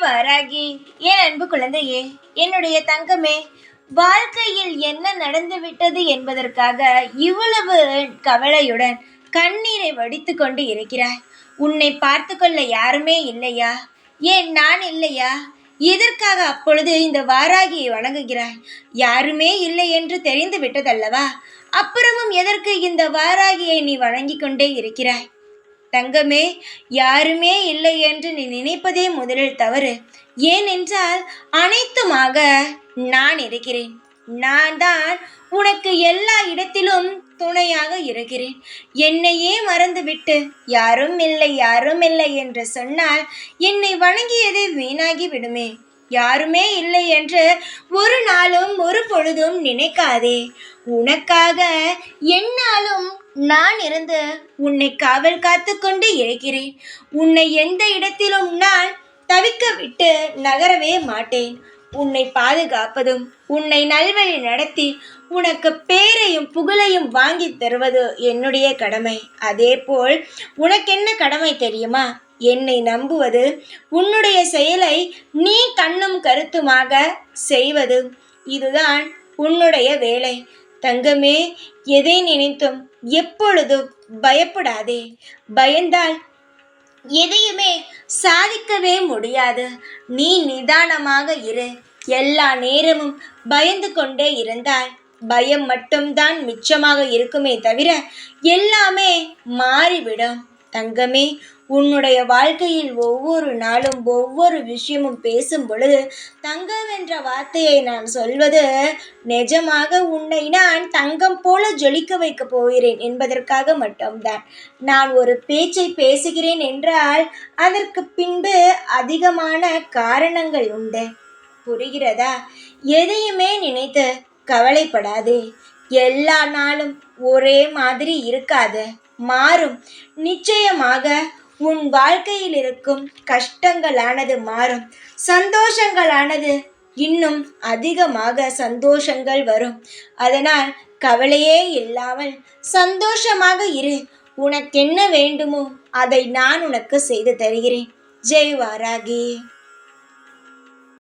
வாராகி, என் அன்பு குழந்தையே, என்னுடைய தங்கமே, வாழ்க்கையில் என்ன நடந்துவிட்டது என்பதற்காக இவ்வளவு கவலையுடன் கண்ணீரை வடித்து கொண்டு இருக்கிறாய். உன்னை பார்த்து கொள்ள யாருமே இல்லையா? ஏன் நான் இல்லையா? எதற்காக அப்பொழுது இந்த வாராகியை வணங்குகிறாய்? யாருமே இல்லை என்று தெரிந்து விட்டதல்லவா? அப்புறமும் எதற்கு இந்த வாராகியை நீ வணங்கிக் கொண்டே இருக்கிறாய்? தங்கமே, யாருமே இல்லை என்று நீ நினைப்பதே முதலில் தவறு. ஏனென்றால் அனைத்துமாக நான் இருக்கிறேன். நான் தான் உனக்கு எல்லா இடத்திலும் துணையாக இருக்கிறேன். என்னையே மறந்துவிட்டு யாரும் இல்லை யாரும் இல்லை என்று சொன்னால் என்னை வணங்கியதே வீணாகி விடுமே. யாருமே இல்லை என்று ஒரு நாளும் ஒரு பொழுதும் நினைக்காதே. உனக்காக என்னாலும் நான் இருந்து உன்னை காவல் காத்து கொண்டு இருக்கிறேன். உன்னை எந்த இடத்திலும் நான் தவிக்க விட்டு நகரவே மாட்டேன். உன்னை பாதுகாப்பதும் உன்னை நல்வழி நடத்தி உனக்கு பேரையும் புகழையும் வாங்கி தருவது என்னுடைய கடமை. அதேபோல் உனக்கென்ன கடமை தெரியுமா? என்னை நம்புவது, உன்னுடைய செயலை நீ கண்ணும் கருத்துமாக செய்வது. இதுதான் உன்னுடைய வேலை. தங்கமே, எதை நினைத்தும் எப்பொழுதும் பயப்படாதே. பயந்தால் எதையுமே சாதிக்கவே முடியாது. நீ நிதானமாக இரு. எல்லா நேரமும் பயந்து கொண்டே இருந்தால் பயம் மட்டும்தான் மிச்சமாக இருக்குமே தவிர எல்லாமே மாறிவிடும். தங்கமே, உன்னுடைய வாழ்க்கையில் ஒவ்வொரு நாளும் ஒவ்வொரு விஷயமும் பேசும் பொழுது தங்கம் என்ற வார்த்தையை நான் சொல்வது நிஜமாக உன்னை நான் தங்கம் போல ஜொலிக்க வைக்க போகிறேன் என்பதற்காக மட்டும்தான். நான் ஒரு பேச்சை பேசுகிறேன் என்றால் அதற்கு பின்பு அதிகமான காரணங்கள் உண்டு. புரிகிறதா? எதையுமே நினைத்து கவலைப்படாதே. எல்லா நாளும் ஒரே மாதிரி இருக்காது, மாறும். நிச்சயமாக உன் வாழ்க்கையில் இருக்கும் கஷ்டங்களானது மாறும். சந்தோஷங்களானது இன்னும் அதிகமாக சந்தோஷங்கள் வரும். அதனால் கவலையே இல்லாமல் சந்தோஷமாக இரு. உனக்கென்ன வேண்டுமோ அதை நான் உனக்கு செய்து தருகிறேன். ஜெய் வாராகி.